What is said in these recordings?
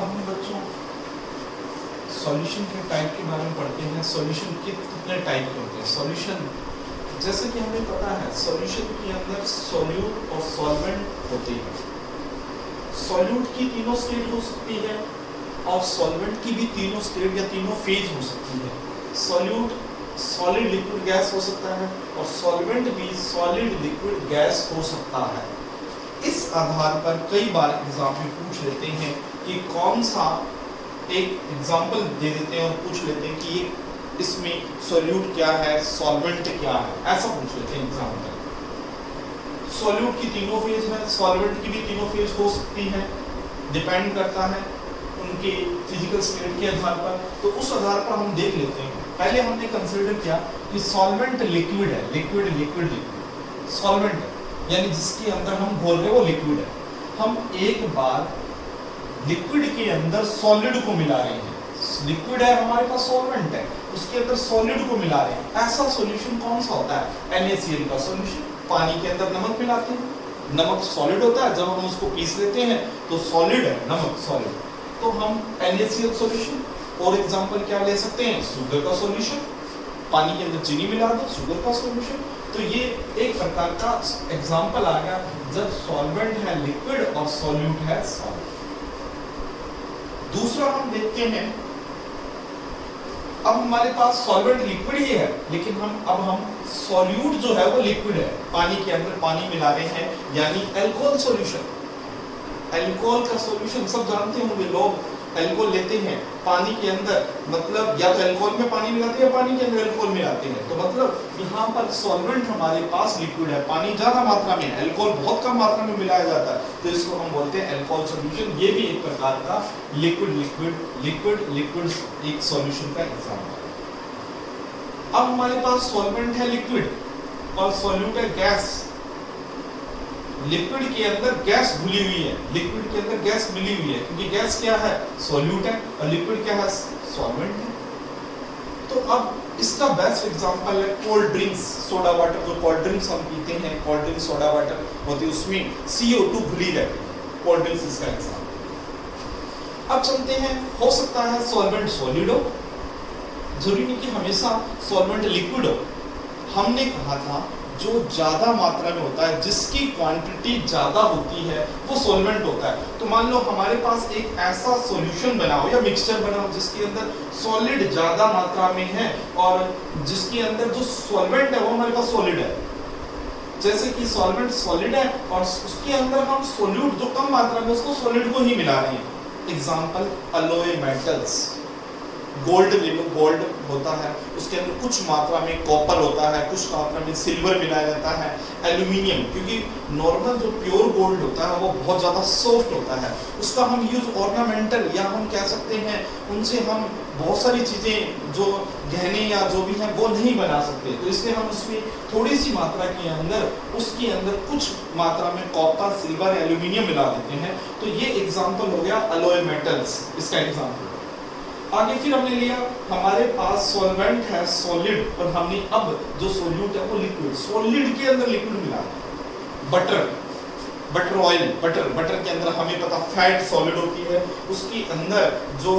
अब हम बच्चों सॉल्यूशन के टाइप के बारे में पढ़ते हैं। सॉल्यूशन के कितने टाइप के होते हैं? सॉल्यूशन जैसे कि हमें पता है सॉल्यूशन के अंदर सॉल्यूट और सॉल्वेंट होते हैं। सॉल्यूट की तीनों स्टेट हो सकती है और सॉल्वेंट की भी तीनों स्टेट या तीनों फेज हो सकती है। सॉल्यूट सॉलिड लिक्विड गैस हो सकता है और सॉल्वेंट भी सॉलिड लिक्विड गैस हो सकता है। इस आधार पर कई बार एग्जाम में पूछ लेते हैं कि कौन सा एक एग्जाम्पल दे देते हैं और पूछ लेते हैं कि ये इसमें सॉल्यूट क्या है, सॉल्वेंट क्या है, ऐसा पूछ लेते हैं एग्जाम में। सॉल्यूट की तीनों फेज है, सॉल्वेंट की भी तीनों फेज हो सकती है, डिपेंड करता है उनके फिजिकल स्टेट के आधार पर। तो उस आधार पर हम देख लेते हैं। पहले हमने कंसीडर किया कि सॉल्वेंट लिक्विड है, लिक्विड लिक्विड लिक्विड सॉल्वेंट यानी जिसके अंदर हम बोल रहे हैं वो लिक्विड है। हम एक बार लिक्विड के अंदर सॉलिड को मिला रहे हैं, लिक्विड है हमारे पास, सॉल्वेंट है, उसके अंदर सॉलिड को मिला रहे हैं। ऐसा सॉल्यूशन कौन सा होता है? NaCl का सॉल्यूशन। पानी के अंदर नमक मिलाते हैं, नमक सॉलिड होता है, जब हम उसको पीस लेते हैं तो सॉलिड है नमक, सॉलिड, तो हम NaCl सॉल्यूशन। और एग्जांपल क्या ले सकते हैं? शुगर का सॉल्यूशन, पानी के अंदर चीनी मिला दो, शुगर का सॉल्यूशन। तो ये एक प्रकार का एग्जांपल आ गया जब सॉल्वेंट है लिक्विड और सॉल्यूट है सॉलिड। दूसरा हम देखते हैं, अब हमारे पास सॉल्वेंट लिक्विड ही है लेकिन हम सॉल्यूट जो है वो लिक्विड है, पानी के अंदर पानी मिला रहे हैं, यानी अल्कोहल सॉल्यूशन। अल्कोहल का सॉल्यूशन सब जानते होंगे, लोग अल्कोहल लेते हैं पानी के अंदर, मतलब या तो अल्कोहल में पानी मिलाते हैं या पानी के अंदर अल्कोहल मिलाते हैं। तो मतलब यहाँ पर सॉल्वेंट हमारे पास लिक्विड है, पानी ज्यादा मात्रा में है, अल्कोहल बहुत कम मात्रा में मिलाया जाता है, तो इसको हम बोलते हैं अल्कोहल सॉल्यूशन। ये भी एक प्रकार का लिक्विड लिक्विड लिक्विड लिक्विड एक सॉल्यूशन का एग्जाम्पल है। अब हमारे पास सॉल्वेंट है लिक्विड और सॉल्यूट है गैस। लिक्विड के अंदर गैस घुली हुई है, लिक्विड के अंदर गैस मिली हुई है, क्योंकि गैस क्या है? सॉल्यूट है, और लिक्विड क्या है? सॉल्वेंट है। तो अब इसका बेस्ट एग्जांपल है कोल्ड ड्रिंक्स, सोडा वाटर। जो कोल्ड ड्रिंक्स हम पीते हैं, कोल्ड ड्रिंक्स सोडा वाटर होती है, उसमें CO2 घुली रहती है, कोल्ड ड्रिंक्स इसका एग्जांपल। अब चलते हैं, हो सकता है सॉल्वेंट सॉलिड हो, जरूरी नहीं कि हमेशा सॉल्वेंट लिक्विड हो। हमने कहा था जो ज्यादा मात्रा में होता है, जिसकी क्वांटिटी ज्यादा होती है, वो सॉल्वेंट होता है। तो मान लो हमारे पास एक ऐसा सॉल्यूशन बनाओ या मिक्सचर बनाओ जिसके अंदर सॉलिड ज्यादा मात्रा में है और जिसके अंदर जो सॉल्वेंट है वो हमारे पास सॉलिड है। जैसे कि सॉल्वेंट सॉलिड है और उसके अंदर हम सॉल्यूट जो कम मात्रा में उसको सॉलिड को ही मिला रहे हैं। एग्जाम्पल अलोए मेटल्स, गोल्ड ले लो, गोल्ड होता है उसके अंदर कुछ मात्रा में कॉपर होता है, कुछ मात्रा में सिल्वर मिलाया जाता है, एल्यूमिनियम, क्योंकि नॉर्मल जो प्योर गोल्ड होता है वो बहुत ज़्यादा सॉफ्ट होता है, उसका हम यूज़ ऑर्नामेंटल या हम कह सकते हैं उनसे हम बहुत सारी चीज़ें जो गहने या जो भी हैं वो नहीं बना सकते। तो इसलिए हम उसमें थोड़ी सी मात्रा के अंदर उसके अंदर कुछ मात्रा में कॉपर, सिल्वर, एल्यूमिनियम मिला देते हैं। तो ये एग्जाम्पल हो गया अलोए मेटल्स, इसका एग्जाम्पल। आगे फिर हमने लिया हमारे पास सॉल्वेंट है सॉलिड और हमने अब जो सॉल्यूट है वो लिक्विड, सॉलिड के अंदर लिक्विड मिला। बटर, बटर ऑयल, बटर के अंदर हमें पता फैट सॉलिड होती है, उसके अंदर जो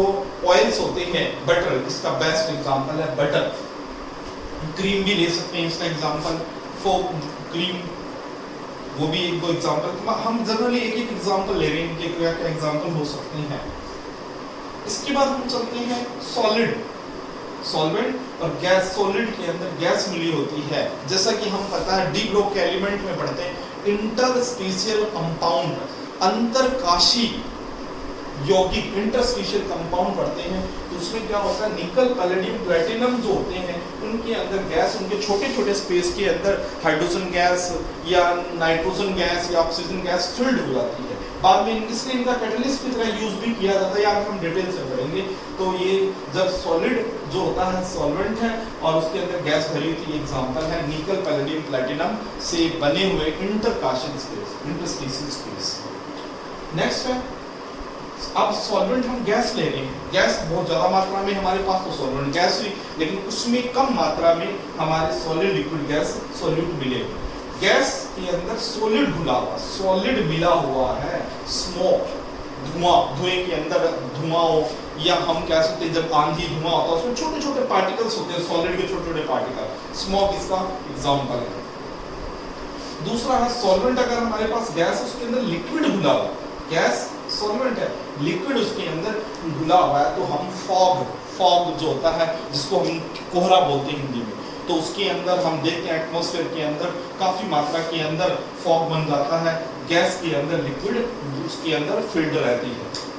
ऑयल्स होते हैं बटर, इसका बेस्ट एग्जांपल है बटर। क्रीम भी ले सकते हैं इसका एग्जांपल, फोक क्रीम, वो भी एक दो एग्जांपल। हम जनरली एक एक एग्जांपल ले रहे हैं कि क्या क्या एग्जांपल हो सकते हैं। इसके बाद हम चलते हैं सॉलिड, सॉल्वेंट और गैस। सॉलिड के अंदर गैस मिली होती है, जैसा कि हम पता है डी ग्रुप के एलिमेंट में पढ़ते हैं इंटरस्पेशियल कंपाउंड, अंतरकाशी यौगिक, इंटरस्पेशियल कंपाउंड पढ़ते हैं। तो उसमें क्या होता है, निकल, पैलेडियम, प्लैटिनम जो होते हैं उनके अंदर गैस, उनके छोटे छोटे स्पेस के अंदर हाइड्रोजन गैस या नाइट्रोजन गैस या ऑक्सीजन गैस फिल्ड हो जाती है। बाद में इसलिए इनका कैटलिस्ट की तरह यूज भी किया जाता है, यार हम डिटेल से पढ़ेंगे। तो ये जब सॉलिड जो होता है सॉल्वेंट है और उसके अंदर गैस भरी होती है, एग्जांपल है निकल, पैलेडियम, प्लैटिनम से बने हुए इंटरकाशन स्पेस, इंटरस्पेशियल स्पेस। नेक्स्ट है, अब सॉल्वेंट हम गैस ले रहे हैं, गैस बहुत ज्यादा मात्रा में हमारे पास तो सॉल्वेंट गैस हुई, लेकिन उसमें कम मात्रा में हमारे सॉलिड लिक्विड गैस सॉल्यूट मिले। गैस के अंदर सॉलिड घुला हुआ, सॉलिड मिला हुआ है, स्मोक, धुएं के अंदर धुआं हो, या हम कह सकते हैं जब आंधी धुआं होता है उसमें छोटे छोटे पार्टिकल्स होते हैं, सॉलिड के छोटे छोटे पार्टिकल, स्मोक इसका एग्जांपल है। दूसरा है सॉल्वेंट, अगर हमारे पास गैस है उसके अंदर लिक्विड घुला हुआ, गैस सॉल्वेंट है, लिक्विड उसके अंदर घुला हुआ है, तो हम फॉग जो होता है जिसको हम कोहरा बोलते हैं हिंदी में, तो उसके अंदर हम देखते हैं एटमॉस्फेयर के अंदर काफी मात्रा के अंदर फॉग बन जाता है, गैस के अंदर लिक्विड उसके अंदर फिल्ड रहती है।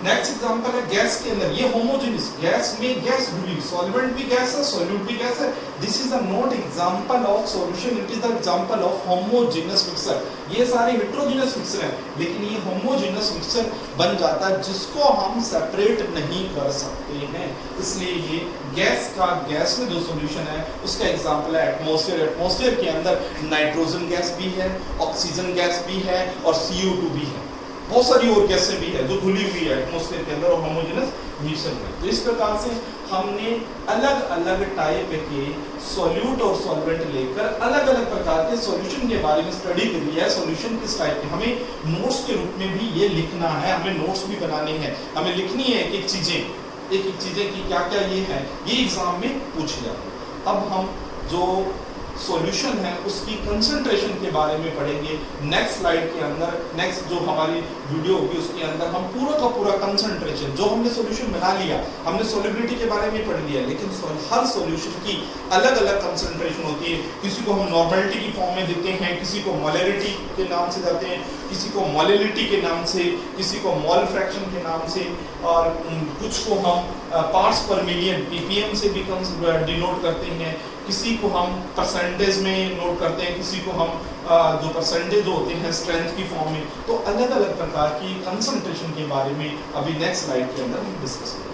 नेक्स्ट एग्जांपल है गैस के अंदर, ये होमोजेनियस, गैस में गैस घुली, सॉल्वेंट भी गैस है, सॉल्यूट भी गैस है, this is the not example of solution, it is the example of homogeneous mixture. ये सारे हेटेरोजेनियस मिक्सचर हैं, लेकिन ये होमोजेनियस मिक्सचर बन जाता है जिसको हम सेपरेट नहीं कर सकते हैं, इसलिए ये गैस का, गैस में जो सॉल्यूशन है उसका एग्जांपल है एटमॉस्फेयर। एटमॉस्फेयर के अंदर नाइट्रोजन गैस भी है, ऑक्सीजन गैस भी है और CO2 भी है, बहुत सारी और गैसें भी है जो घुली हुई है एटमॉस्फेयर के अंदर और होमोजेनस मिक्सचर में। तो इस प्रकार से हमने अलग अलग टाइप के सॉल्यूट और सॉल्वेंट लेकर अलग अलग प्रकार के सॉल्यूशन के बारे में स्टडी करी है। सॉल्यूशन किस टाइप के, हमें नोट्स के रूप में भी ये लिखना है, हमें नोट्स भी बनाने हैं, हमें लिखनी है एक एक चीजें कि क्या क्या ये है, ये एग्जाम में पूछे जाते हैं। अब हम जो सॉल्यूशन है उसकी कंसंट्रेशन के बारे में पढ़ेंगे नेक्स्ट स्लाइड के अंदर। नेक्स्ट जो हमारी वीडियो होगी उसके अंदर हम पूरा का पूरा कंसंट्रेशन, जो हमने सॉल्यूशन बना लिया, हमने सॉल्युबिलिटी के बारे में पढ़ लिया, लेकिन हर सॉल्यूशन की अलग अलग कंसंट्रेशन होती है। किसी को हम नॉर्मलिटी की फॉर्म में देते हैं, किसी को मोलरिटी के नाम से जाते हैं, किसी को मोलिलिटी के नाम से, किसी को मोल फ्रैक्शन के नाम से, और कुछ को हम पार्ट्स पर मिलियन ppm से भी डिनोट करते हैं, किसी को हम परसेंटेज में नोट करते हैं, किसी को हम जो परसेंटेज होते हैं स्ट्रेंथ की फॉर्म में। तो अलग अलग प्रकार की कंसंट्रेशन के बारे में अभी नेक्स्ट स्लाइड के अंदर हम डिस्कस करेंगे।